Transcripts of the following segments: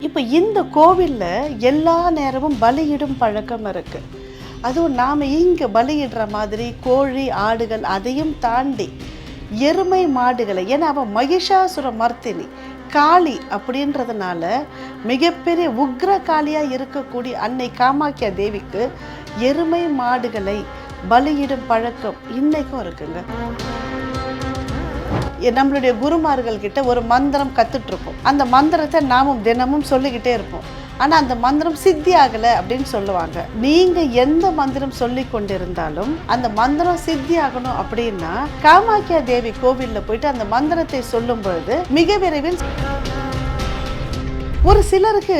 இப்போ இந்த கோவிலில் எல்லா நேரமும் பலியிடும் பழக்கம் இருக்குது. அதுவும் நாம் இங்கே பலியிடுற மாதிரி கோழி ஆடுகள் அதையும் தாண்டி எருமை மாடுகளை, ஏன்னா அவன் மகிஷாசுர மர்த்தினி காளி அப்படின்றதுனால மிகப்பெரிய உக்ர காளியாக இருக்கக்கூடிய அன்னை காமாக்கியா தேவிக்கு எருமை மாடுகளை பலியிடும் பழக்கம் இன்னைக்கும் இருக்குங்க. நம்மளுடைய குருமார்கள் கிட்ட ஒரு மந்திரம் கற்றுட்ருப்போம். அந்த மந்திரத்தை நாமும் தினமும் சொல்லிக்கிட்டே இருப்போம். ஆனால் அந்த மந்திரம் சித்தி ஆகலை அப்படின்னு சொல்லுவாங்க. நீங்கள் எந்த மந்திரம் சொல்லி கொண்டிருந்தாலும் அந்த மந்திரம் சித்தி ஆகணும் அப்படின்னா காமாக்கியா தேவி கோவிலில் போயிட்டு அந்த மந்திரத்தை சொல்லும் பொழுது மிக விரைவில். ஒரு சிலருக்கு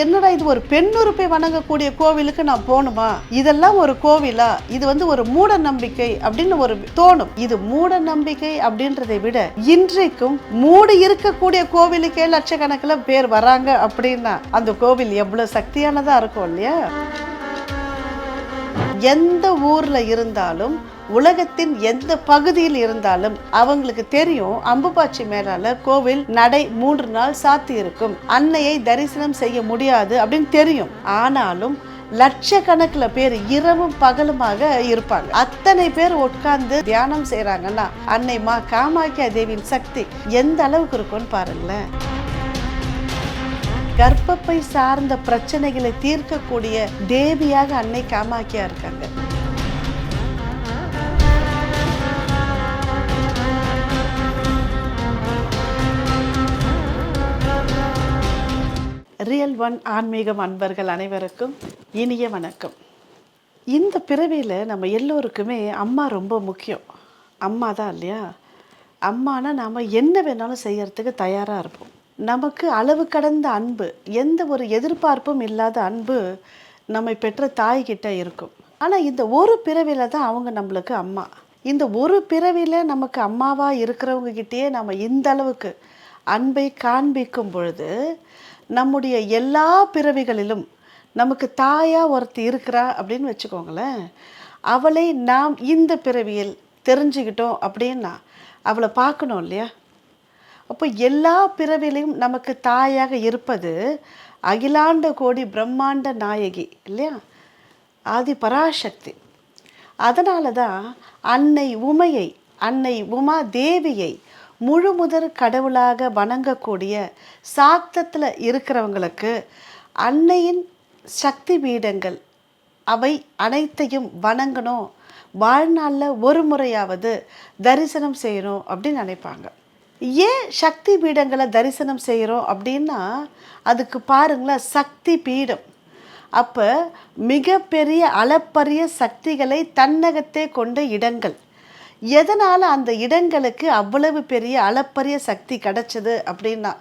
என்னடா இது ஒரு பெண்ணுறுப்பை வணங்கக்கூடிய கோவிலுக்கு நான் போகணுமா, இதெல்லாம் ஒரு கோவிலா, இது ஒரு மூட நம்பிக்கை அப்படின்னு ஒரு தோணும். இது மூட நம்பிக்கை அப்படின்றதை விட இன்றைக்கும் மூடி இருக்கக்கூடிய கோவிலுக்கே லட்சக்கணக்கில் பேர் வராங்க அப்படின்னா அந்த கோவில் எவ்வளவு சக்தியானதா இருக்கும் இல்லையா? எந்த ஊர்ல இருந்தாலும் உலகத்தின் எந்த பகுதியில் இருந்தாலும் அவங்களுக்கு தெரியும் அம்புபாச்சி மேலால கோவில் நடை 3 நாள் சாத்தி இருக்கும், அன்னையை தரிசனம் செய்ய முடியாது அப்படின்னு தெரியும். ஆனாலும் லட்சக்கணக்கில் பேர் இரவும் பகலுமாக இருப்பாங்க. அத்தனை பேர் உட்கார்ந்து தியானம் செய்யறாங்கன்னா அன்னை மா காமாக்கியா தேவியின் சக்தி எந்த அளவுக்கு இருக்கும்னு பாருங்களேன். கர்ப்பப்பை சார்ந்த பிரச்சனைகளை தீர்க்கக்கூடிய தேவியாக அன்னை காமாக்கியா இருக்காங்க. ரியல் ஒன் ஆன்மீகம் அன்பர்கள் அனைவருக்கும் இனிய வணக்கம். இந்த பிறவியில் நம்ம எல்லோருக்குமே அம்மா ரொம்ப முக்கியம். அம்மா தான் இல்லையா? அம்மானா நாம் என்ன வேணாலும் செய்யறதுக்கு தயாராக இருப்போம். நமக்கு அளவு கடந்த அன்பு, எந்த ஒரு எதிர்பார்ப்பும் இல்லாத அன்பு நம்மை பெற்ற தாய்கிட்ட இருக்கும். ஆனால் இந்த ஒரு பிறவியில் தான் அவங்க நம்மளுக்கு அம்மா. இந்த ஒரு பிறவியில் நமக்கு அம்மாவாக இருக்கிறவங்க கிட்டேயே நம்ம இந்த அளவுக்கு அன்பை காண்பிக்கும் பொழுது நம்முடைய எல்லா பிறவிகளிலும் நமக்கு தாயாக ஒருத்தி இருக்கிறா அப்படின்னு வச்சுக்கோங்களேன். அவளை நாம் இந்த பிறவியில் தெரிஞ்சுக்கிட்டோம் அப்படின்னா அவளை பார்க்கணும் இல்லையா? அப்போ எல்லா பிறவிலையும் நமக்கு தாயாக இருப்பது அகிலாண்ட கோடி பிரம்மாண்ட நாயகி இல்லையா? ஆதி பராசக்தி. அதனால தான் அன்னை உமையை, அன்னை உமா தேவியை முழு முதற் கடவுளாக வணங்கக்கூடிய சாக்தத்தில் இருக்கிறவங்களுக்கு அன்னையின் சக்தி பீடங்கள் அவை அனைத்தையும் வணங்கணும், வாழ்நாளில் ஒரு முறையாவது தரிசனம் செய்யணும் அப்படின்னு நினைப்பாங்க. ஏன் சக்தி பீடங்களை தரிசனம் செய்கிறோம் அப்படின்னா அதுக்கு பாருங்களேன், சக்தி பீடம். அப்போ மிகப்பெரிய அளப்பரிய சக்திகளை தன்னகத்தே கொண்ட இடங்கள். எதனால் அந்த இடங்களுக்கு அவ்வளவு பெரிய அளப்பரிய சக்தி கிடைச்சது அப்படின்னா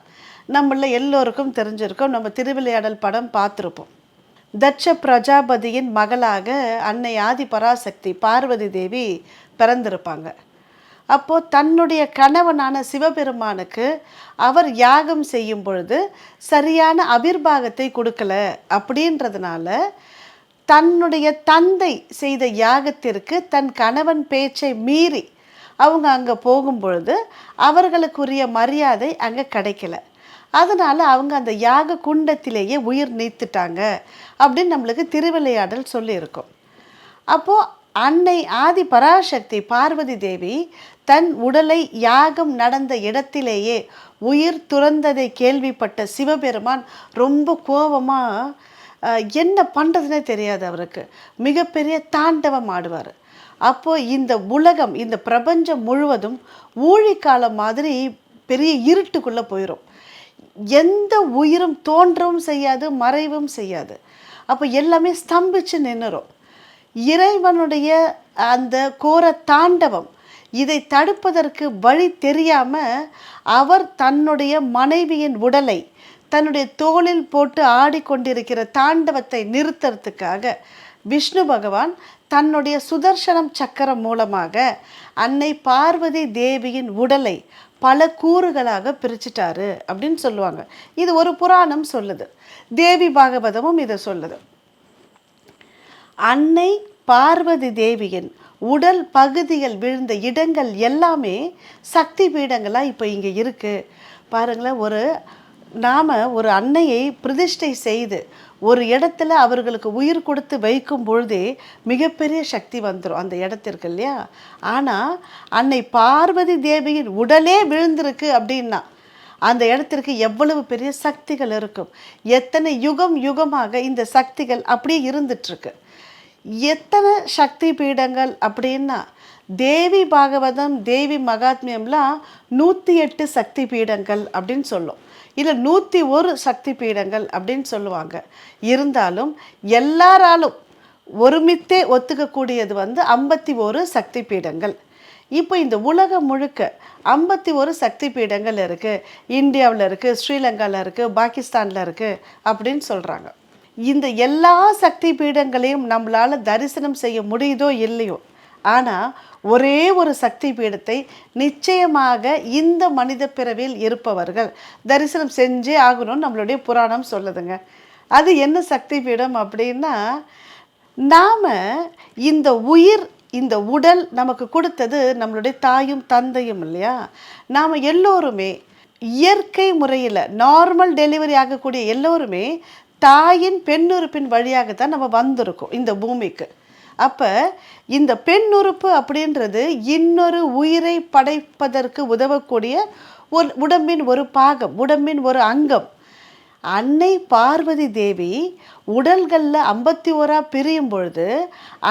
நம்மள எல்லோருக்கும் தெரிஞ்சிருக்கோம். நம்ம திருவிளையாடல் படம் பார்த்துருப்போம். தட்ச பிரஜாபதியின் மகளாக அன்னை ஆதி பராசக்தி பார்வதி தேவி பிறந்திருப்பாங்க. அப்போது தன்னுடைய கணவனான சிவபெருமானுக்கு அவர் யாகம் செய்யும் பொழுது சரியான அபிர்வாகத்தை கொடுக்கல அப்படின்றதுனால தன்னுடைய தந்தை செய்த யாகத்திற்கு தன் கணவன் பேச்சை மீறி அவங்க அங்கே போகும் பொழுது அவர்களுக்குரிய மரியாதை அங்கே கிடைக்கல. அதனால் அவங்க அந்த யாக குண்டத்திலேயே உயிர் நீத்துட்டாங்க அப்படின்னு நம்மளுக்கு திருவிளையாடல் சொல்லியிருக்கோம். அப்போது அன்னை ஆதி பராசக்தி பார்வதி தேவி தன் உடலை யாகம் நடந்த இடத்திலேயே உயிர் துறந்ததை கேள்விப்பட்ட சிவபெருமான் ரொம்ப கோபமாக என்ன பண்ணுறதுனே தெரியாது அவருக்கு, மிகப்பெரிய தாண்டவம் ஆடுவார். அப்போது இந்த உலகம், இந்த பிரபஞ்சம் முழுவதும் ஊழிக்காலம் மாதிரி பெரிய இருட்டுக்குள்ளே போயிடும். எந்த உயிரும் தோன்றவும் செய்யாது, மறைவும் செய்யாது. அப்போ எல்லாமே ஸ்தம்பிச்சு நின்றுரும். இறைவனுடைய அந்த கோர தாண்டவம் இதை தடுப்பதற்கு வழி தெரியாமல் அவர் தன்னுடைய மனைவியின் உடலை தன்னுடைய தோளில் போட்டு ஆடிக்கொண்டிருக்கிற தாண்டவத்தை நிறுத்துறதுக்காக விஷ்ணு பகவான் தன்னுடைய சுதர்சனம் சக்கரம் மூலமாக அன்னை பார்வதி தேவியின் உடலை பல கூறுகளாக பிரிச்சிட்டாரு அப்படின்னு சொல்லுவாங்க. இது ஒரு புராணம் சொல்லுது, தேவி பாகவதமும் இதை சொல்லுது. அன்னை பார்வதி தேவியின் உடல் பகுதிகள் விழுந்த இடங்கள் எல்லாமே சக்தி பீடங்களாக இப்போ இங்கே இருக்குது. பாருங்களேன், ஒரு நாம் ஒரு அன்னையை பிரதிஷ்டை செய்து ஒரு இடத்துல அவர்களுக்கு உயிர் கொடுத்து வைக்கும் பொழுதே மிகப்பெரிய சக்தி வந்துடும் அந்த இடத்திற்கு இல்லையா. ஆனால் அன்னை பார்வதி தேவியின் உடலே விழுந்திருக்கு அப்படின்னா அந்த இடத்திற்கு எவ்வளவு பெரிய சக்திகள் இருக்கும். எத்தனை யுகம் யுகமாக இந்த சக்திகள் அப்படியே இருந்துட்டுருக்கு. எத்தனை சக்தி பீடங்கள் அப்படின்னா தேவி பாகவதம் தேவி மகாத்மியம்லாம் 108 சக்தி பீடங்கள் அப்படின்னு சொல்லும், இல்லை 101 சக்தி பீடங்கள் அப்படின்னு சொல்லுவாங்க. இருந்தாலும் எல்லாராலும் ஒருமித்தே ஒத்துக்கக்கூடியது 51 சக்தி பீடங்கள். இப்போ இந்த உலகம் முழுக்க 51 சக்தி பீடங்கள் இருக்குது. இந்தியாவில் இருக்குது, ஸ்ரீலங்காவில் இருக்குது, பாகிஸ்தானில் இருக்குது அப்படின்னு சொல்கிறாங்க. இந்த எல்லா சக்தி பீடங்களையும் நம்மளால் தரிசனம் செய்ய முடியுதோ இல்லையோ, ஆனால் ஒரே ஒரு சக்தி பீடத்தை நிச்சயமாக இந்த மனித பிறவியில் இருப்பவர்கள் தரிசனம் செஞ்சே ஆகணும்னு நம்மளுடைய புராணம் சொல்லுதுங்க. அது என்ன சக்தி பீடம் அப்படின்னா, நாம் இந்த உயிர் இந்த உடல் நமக்கு கொடுத்தது நம்மளுடைய தாயும் தந்தையும் இல்லையா. நாம் எல்லோருமே இயற்கை முறையில் நார்மல் டெலிவரி ஆகக்கூடிய எல்லோருமே தாயின் பெண்ணுறுப்பின் வழியாகத்தான் நம்ம வந்திருக்கோம் இந்த பூமிக்கு. அப்போ இந்த பெண்ணுறுப்பு அப்படின்றது இன்னொரு உயிரை படைப்பதற்கு உதவக்கூடிய ஒரு உடம்பின் ஒரு பாகம், உடம்பின் ஒரு அங்கம். அன்னை பார்வதி தேவி உடல்களில் 51 பிரியும் பொழுது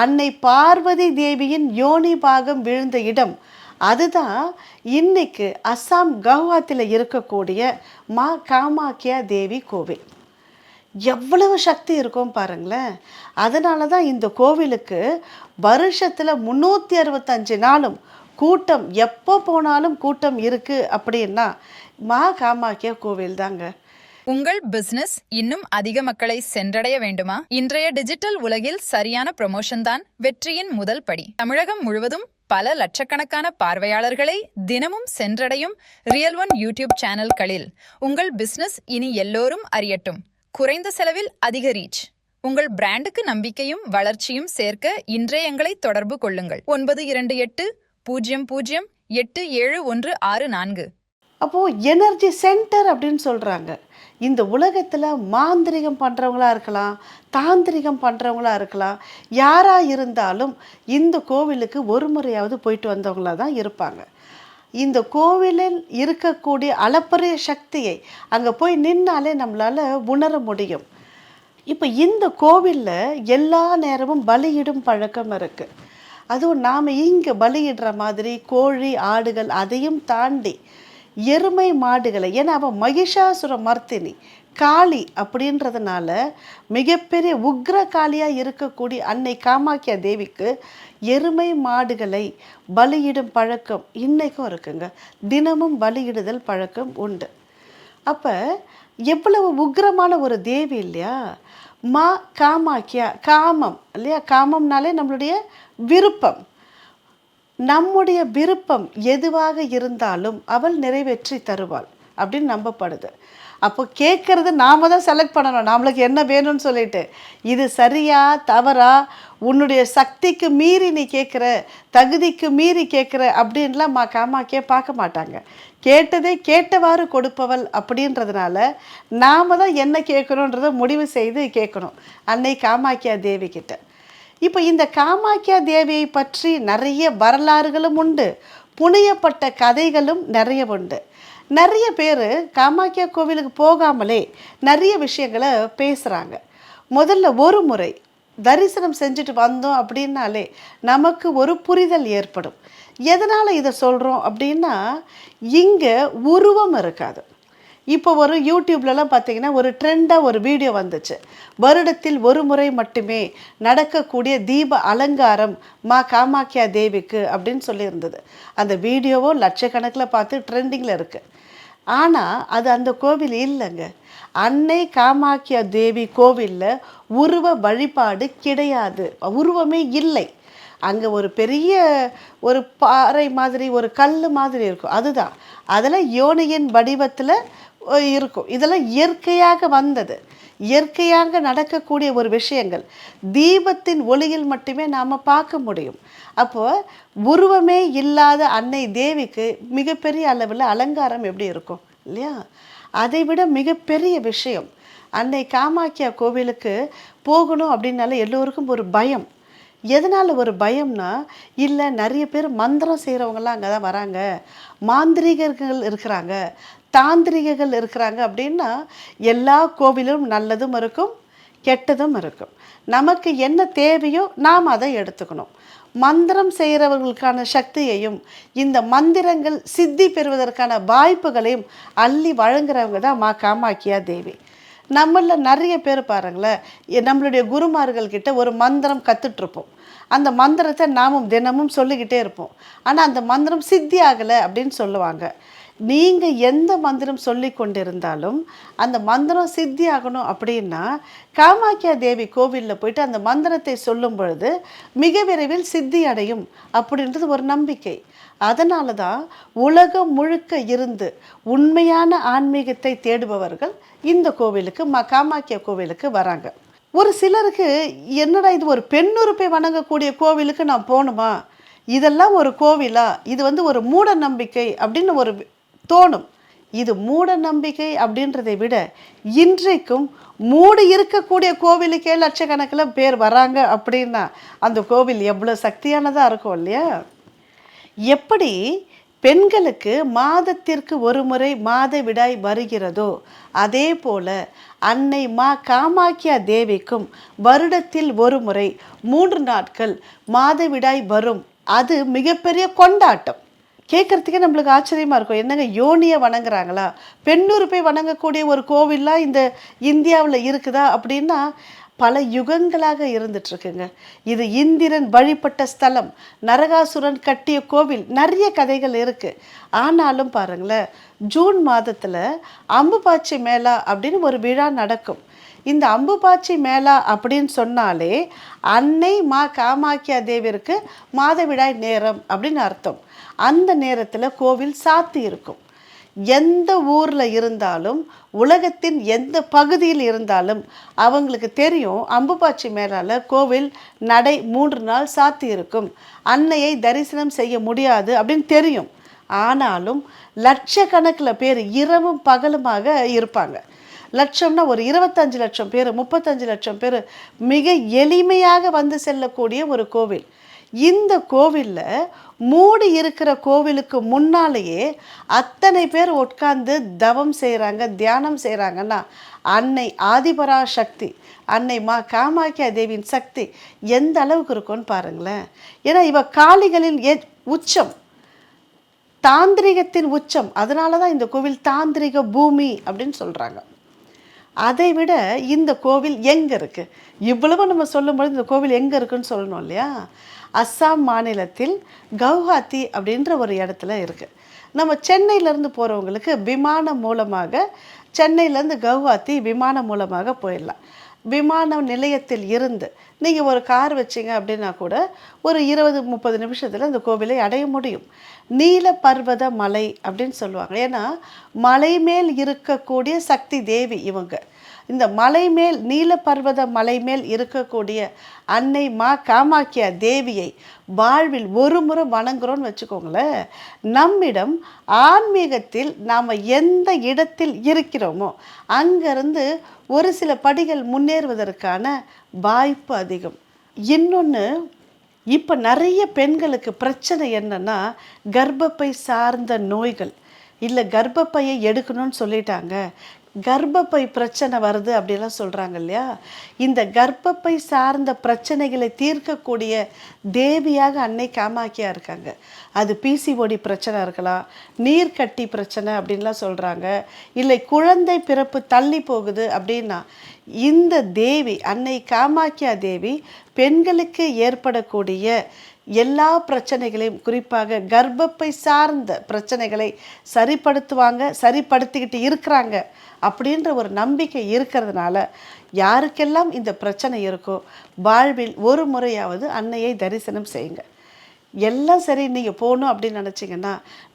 அன்னை பார்வதி தேவியின் யோனி பாகம் விழுந்த இடம் அதுதான் இன்னைக்கு அஸ்ஸாம் கவுஹாத்தியில் இருக்கக்கூடிய மா காமாக்கியா தேவி கோவில். எவ்வளவு சக்தி இருக்கும் பாருங்களேன். அதனால தான் இந்த கோவிலுக்கு வருஷத்தில் 365 நாளும் கூட்டம், எப்போ போனாலும் கூட்டம் இருக்குது அப்படின்னா மா காமாக்கியா கோவில் தாங்க. உங்கள் பிசினஸ் இன்னும் அதிக மக்களை சென்றடைய வேண்டுமா? இன்றைய டிஜிட்டல் உலகில் சரியான ப்ரமோஷன் தான் வெற்றியின் முதல் படி. தமிழகம் முழுவதும் பல லட்சக்கணக்கான பார்வையாளர்களை தினமும் சென்றடையும் ரியல் ஒன் யூடியூப் சேனல்களில் உங்கள் பிசினஸ் இனி எல்லோரும் அறியட்டும். குறைந்த செலவில் அதிக ரீச். உங்கள் பிராண்டுக்கு நம்பிக்கையும் வளர்ச்சியும் சேர்க்க இன்றைய எங்களை தொடர்பு கொள்ளுங்கள். 9280087164. அப்போது எனர்ஜி சென்டர் அப்படின்னு சொல்கிறாங்க. இந்த உலகத்தில் மாந்திரிகம் பண்ணுறவங்களா இருக்கலாம், தாந்திரிகம் பண்ணுறவங்களா இருக்கலாம், யாராக இருந்தாலும் இந்த கோவிலுக்கு ஒரு முறையாவது போயிட்டு வந்தவங்களாக தான் இருப்பாங்க. இந்த கோவிலில் இருக்கக்கூடிய அளப்பரிய சக்தியை அங்கே போய் நின்னாலே நம்மளால் உணர முடியும். இப்போ இந்த கோவிலில் எல்லா நேரமும் பலியிடும் பழக்கம் இருக்குது. அதுவும் நாம் இங்கே பலியிடுற மாதிரி கோழி ஆடுகள் அதையும் தாண்டி எருமை மாடுகளை, ஏன்னா அவன் மகிஷாசுர மர்த்தினி காளி அப்படின்றதுனால மிகப்பெரிய உக்ர காளியாக இருக்கக்கூடிய அன்னை காமாக்கியா தேவிக்கு எருமை மாடுகளை பலியிடும் பழக்கம் இன்றைக்கும் இருக்குங்க. தினமும் பலியிடுதல் பழக்கம் உண்டு. அப்போ எவ்வளவு உக்ரமான ஒரு தேவி இல்லையா மா காமாக்கியா. காமம் இல்லையா, காமம்னாலே நம்மளுடைய விருப்பம். நம்முடைய விருப்பம் எதுவாக இருந்தாலும் அவள் நிறைவேற்றி தருவாள் அப்படின்னு நம்பப்படுது. அப்போ கேட்குறது நாம் தான் செலக்ட் பண்ணணும், நம்மளுக்கு என்ன வேணும்னு சொல்லிட்டு. இது சரியா தவறா, உன்னுடைய சக்திக்கு மீறி நீ கேட்குற, தகுதிக்கு மீறி கேட்குற அப்படின்லாம் காமாக்கியே பார்க்க மாட்டாங்க. கேட்டதே கேட்டவாறு கொடுப்பவள் அப்படின்றதுனால நாம் தான் என்ன கேட்கணுன்றதை முடிவு செய்து கேட்கணும் அன்னை காமாக்கியா தேவி கிட்ட. இப்போ இந்த காமாக்கியா தேவியை பற்றி நிறைய வரலாறுகளும் உண்டு, புனையப்பட்ட கதைகளும் நிறைய உண்டு. நிறைய பேர் காமாக்கியா கோவிலுக்கு போகாமலே நிறைய விஷயங்களை பேசுகிறாங்க. முதல்ல ஒரு முறை தரிசனம் செஞ்சுட்டு வந்தோம் அப்படின்னாலே நமக்கு ஒரு புரிதல் ஏற்படும். எதனால் இதை சொல்கிறோம் அப்படின்னா, இங்கே உருவம் இருக்காது. இப்போ ஒரு யூடியூப்லலாம் பார்த்தீங்கன்னா ஒரு ட்ரெண்டாக ஒரு வீடியோ வந்துச்சு. வருடத்தில் ஒரு முறை மட்டுமே நடக்கக்கூடிய தீப அலங்காரம் மா காமாக்கியா தேவிக்கு அப்படின்னு சொல்லியிருந்தது. அந்த வீடியோவோ லட்சக்கணக்கில் பார்த்து ட்ரெண்டிங்கில் இருக்குது. ஆனால் அது அந்த கோவில் இல்லைங்க. அன்னை காமாக்கியா தேவி கோவிலில் உருவ வழிபாடு கிடையாது, உருவமே இல்லை. அங்கே ஒரு பெரிய ஒரு பாறை மாதிரி ஒரு கல் மாதிரி இருக்கும், அதுதான். அதில் யோனியின் வடிவத்தில் இருக்கும். இதெல்லாம் இயற்கையாக வந்தது, இயற்கையாக நடக்கக்கூடிய ஒரு விஷயங்கள். தீபத்தின் ஒளியில் மட்டுமே நாம் பார்க்க முடியும். அப்போது உருவமே இல்லாத அன்னை தேவிக்கு மிகப்பெரிய அளவில் அலங்காரம் எப்படி இருக்கும் இல்லையா? அதை விட மிகப்பெரிய விஷயம், அன்னை காமாக்கியா கோவிலுக்கு போகணும் அப்படின்னால எல்லோருக்கும் ஒரு பயம். எதனால் ஒரு பயம்னா, இல்லை நிறைய பேர் மந்திரம் செய்கிறவங்களாம் அங்கே தான் வராங்க, மாந்திரிகர்கள் இருக்கிறாங்க, தாந்திரிகர்கள் இருக்கிறாங்க அப்படின்னா எல்லா கோவிலும் நல்லதும் இருக்கும், கெட்டதும் இருக்கும். நமக்கு என்ன தேவையோ நாம் அதை எடுத்துக்கணும். மந்திரம் செய்கிறவர்களுக்கான சக்தியையும் இந்த மந்திரங்கள் சித்தி பெறுவதற்கான வாய்ப்புகளையும் அள்ளி வழங்குறவங்க தான் காமாக்கியா தேவி. நம்மளில் நிறைய பேர் பாருங்களேன், நம்மளுடைய குருமார்கள் கிட்ட ஒரு மந்திரம் கற்றுட்ருப்போம். அந்த மந்திரத்தை நாமும் தினமும் சொல்லிக்கிட்டே இருப்போம். ஆனால் அந்த மந்திரம் சித்தி ஆகலை அப்படின்னு சொல்லுவாங்க. நீங்கள் எந்த மந்திரம் சொல்லி கொண்டிருந்தாலும் அந்த மந்திரம் சித்தி ஆகணும் அப்படின்னா காமாக்கியா தேவி கோவிலில் போயிட்டு அந்த மந்திரத்தை சொல்லும் பொழுது மிக விரைவில் சித்தி அடையும் அப்படின்றது ஒரு நம்பிக்கை. அதனால தான் உலகம் முழுக்க இருந்து உண்மையான ஆன்மீகத்தை தேடுபவர்கள் இந்த கோவிலுக்கு காமாக்கியா கோவிலுக்கு வராங்க. ஒரு சிலருக்கு என்னடா இது ஒரு பெண்ணுறுப்பை வணங்கக்கூடிய கோவிலுக்கு நான் போகணுமா, இதெல்லாம் ஒரு கோவிலா, இது ஒரு மூட நம்பிக்கை அப்படின்னு ஒரு தோணும். இது மூட நம்பிக்கை அப்படின்றதை விட இன்றைக்கும் மூடி இருக்கக்கூடிய கோவிலுக்கே லட்சக்கணக்கில் பேர் வராங்க அப்படின்னா அந்த கோவில் எவ்வளோ சக்தியானதாக இருக்கும் இல்லையா? எப்படி பெண்களுக்கு மாதத்திற்கு ஒரு முறை மாதவிடாய் வருகிறதோ அதே போல அன்னை காமாக்கியா தேவிக்கும் வருடத்தில் ஒரு முறை 3 நாட்கள் மாதவிடாய் வரும். அது மிகப்பெரிய கொண்டாட்டம். கேட்குறதுக்கே நம்மளுக்கு ஆச்சரியமாக இருக்கும். என்னங்க யோனியை வணங்குறாங்களா, பெண்ணுறுப்பை வணங்கக்கூடிய ஒரு கோவில்லாம் இந்த இந்தியாவில் இருக்குதா அப்படின்னா பல யுகங்களாக இருந்துட்டுருக்குங்க. இது இந்திரன் வழிபட்ட ஸ்தலம், நரகாசுரன் கட்டிய கோவில், நிறைய கதைகள் இருக்குது. ஆனாலும் பாருங்களேன், ஜூன் மாதத்தில் அம்புபாச்சி மேளா அப்படின்னு ஒரு விழா நடக்கும். இந்த அம்புபாச்சி மேளா அப்படின்னு சொன்னாலே அன்னை காமாக்கியா தேவிற்கு மாதவிடாய் நேரம் அப்படின்னு அர்த்தம். அந்த நேரத்தில் கோவில் சாத்தி இருக்கும். எந்த ஊரில் இருந்தாலும் உலகத்தின் எந்த பகுதியில் இருந்தாலும் அவங்களுக்கு தெரியும் அம்புபாச்சி மேலால் கோவில் நடை 3 நாள் சாத்தி இருக்கும், அன்னையை தரிசனம் செய்ய முடியாது அப்படின்னு தெரியும். ஆனாலும் லட்சக்கணக்கில் பேர் இரவும் பகலுமாக இருப்பாங்க. லட்சம்னா ஒரு 25 லட்சம் பேர், 35 லட்சம் பேர் மிக எளிமையாக வந்து செல்லக்கூடிய ஒரு கோவில். இந்த கோவிலில் மூடி இருக்கிற கோவிலுக்கு முன்னாலேயே அத்தனை பேர் உட்கார்ந்து தவம் செய்கிறாங்க, தியானம் செய்கிறாங்கன்னா அன்னை ஆதிபரா சக்தி, அன்னை காமாக்கியா தேவியின் சக்தி எந்த அளவுக்கு இருக்குன்னு பாருங்களேன். ஏன்னா இவ காளிகளின் உச்சம், தாந்திரிகத்தின் உச்சம். அதனால தான் இந்த கோவில் தாந்திரிக பூமி அப்படின்னு சொல்கிறாங்க. அதை விட இந்த கோவில் எங்கே இருக்குது, இவ்வளவு நம்ம சொல்லும்போது இந்த கோவில் எங்கே இருக்குன்னு சொல்லணும் இல்லையா? அஸ்ஸாம் மாநிலத்தில் கவுஹாத்தி அப்படின்ற ஒரு இடத்துல இருக்குது. நம்ம சென்னையிலேருந்து போகிறவங்களுக்கு விமானம் மூலமாக சென்னையிலேருந்து கவுஹாத்தி விமானம் மூலமாக போயிடலாம். விமான நிலையத்தில் இருந்து நீங்கள் ஒரு கார் வச்சிங்க அப்படின்னா கூட ஒரு 20-30 நிமிஷத்தில் இந்த கோவிலை அடைய முடியும். நீல பர்வத மலை அப்படின்னு சொல்லுவாங்க. ஏன்னா மலை மேல் இருக்கக்கூடிய சக்தி தேவி இவங்க. இந்த மலை மேல், நீல பர்வத மலை மேல் இருக்கக்கூடிய அன்னை காமாக்கியா தேவியை வாழ்வில் ஒரு முறை வணங்குறோன்னு வச்சுக்கோங்களேன், நம்மிடம் ஆன்மீகத்தில் நாம் எந்த இடத்தில் இருக்கிறோமோ அங்கேருந்து ஒரு சில படிகள் முன்னேறுவதற்கான வாய்ப்பு அதிகம். இன்னொன்று, இப்போ நிறைய பெண்களுக்கு பிரச்சனை என்னன்னா, கர்ப்பப்பை சார்ந்த நோய்கள், இல்லை கர்ப்பப்பையை எடுக்கணும்னு சொல்லிட்டாங்க, கர்ப்பப்பை பிரச்சனை வருது அப்படிலாம் சொல்கிறாங்க இல்லையா? இந்த கர்ப்பப்பை சார்ந்த பிரச்சனைகளை தீர்க்கக்கூடிய தேவியாக அன்னை காமாக்கியா இருக்காங்க. அது பிசிஓடி பிரச்சனை இருக்கலாம், நீர்க்கட்டி பிரச்சனை அப்படின்லாம் சொல்கிறாங்க, இல்லை குழந்தை பிறப்பு தள்ளி போகுது அப்படின்னா இந்த தேவி அன்னை காமாக்கியா தேவி பெண்களுக்கு ஏற்படக்கூடிய எல்லா பிரச்சனைகளையும், குறிப்பாக கர்ப்பப்பை சார்ந்த பிரச்சனைகளை சரிப்படுத்துவாங்க, சரிப்படுத்திக்கிட்டு இருக்கிறாங்க அப்படின்ற ஒரு நம்பிக்கை இருக்கிறதுனால யாருக்கெல்லாம் இந்த பிரச்சனை இருக்கோ வாழ்வில் ஒரு முறையாவது அன்னையை தரிசனம் செய்யுங்க. எல்லாம் சரி, நீங்கள் போகணும் அப்படின்னு நினச்சிங்கன்னா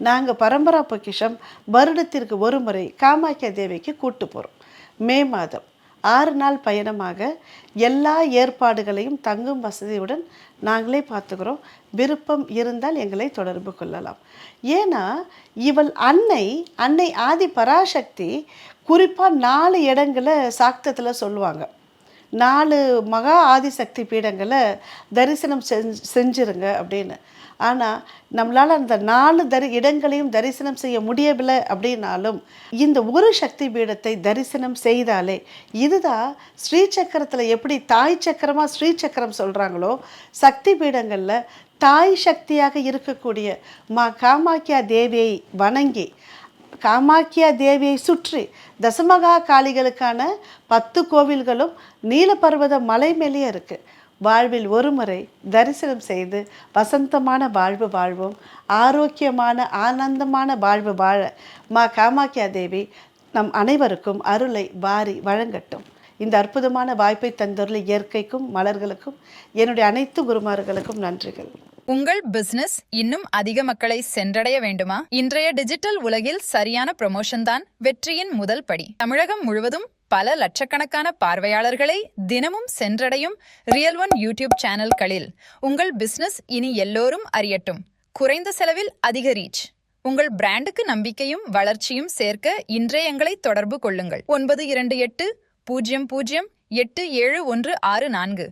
நாங்கள் பரம்பரா பொக்கிஷம் வருடத்திற்கு ஒரு முறை காமாக்கியா தேவிக்கு கூட்டு போகிறோம். மே மாதம் 6 நாள் பயணமாக எல்லா ஏற்பாடுகளையும் தங்கும் வசதியுடன் நாங்களே பார்த்துக்கிறோம். விருப்பம் இருந்தால் எங்களை தொடர்பு கொள்ளலாம். ஏன்னா இவள் அன்னை ஆதி பராசக்தி குறிப்பாக 4 இடங்களை சாக்தத்தில் சொல்லுவாங்க. 4 மகா ஆதிசக்தி பீடங்களை தரிசனம் செஞ்சிருங்க அப்படின்னு. ஆனால் நம்மளால் அந்த 4 இடங்களையும் தரிசனம் செய்ய முடியவில்லை அப்படின்னாலும் இந்த ஒரு சக்தி பீடத்தை தரிசனம் செய்தாலே, இதுதான் ஸ்ரீசக்கரத்தில் எப்படி தாய் சக்கரமாக ஸ்ரீசக்கரம் சொல்கிறாங்களோ, சக்தி பீடங்களில் தாய் சக்தியாக இருக்கக்கூடிய காமாக்கியா தேவியை வணங்கி, காமாக்கியா தேவியை சுற்றி தசமகா காளிகளுக்கான 10 கோவில்களும் நீலபர்வத மலை மேலேயே இருக்குது. வாழ்வில் ஒரு முறை தரிசனம் செய்து வசந்தமான வாழ்வு வாழ்வோம். ஆரோக்கியமான ஆனந்தமான வாழ்வு வாழ காமாக்கியா தேவி நம் அனைவருக்கும் அருளை வாரி வழங்கட்டும். இந்த அற்புதமான வாய்ப்பை தந்துள்ள இயற்கைக்கும் மலர்களுக்கும் என்னுடைய அனைத்து குருமார்களுக்கும் நன்றிகள். உங்கள் பிசினஸ் இன்னும் அதிக மக்களை சென்றடைய வேண்டுமா? இன்றைய டிஜிட்டல் உலகில் சரியான ப்ரமோஷன் தான் வெற்றியின் முதல் படி. தமிழகம் முழுவதும் பல லட்சக்கணக்கான பார்வையாளர்களை தினமும் சென்றடையும் ரியல் ஒன் யூடியூப் சேனல்களில் உங்கள் பிசினஸ் இனி எல்லோரும் அறியட்டும். குறைந்த செலவில் அதிக ரீச். உங்கள் பிராண்டுக்கு நம்பிக்கையும் வளர்ச்சியும் சேர்க்க இன்றே எங்களை தொடர்பு கொள்ளுங்கள். 9280087164.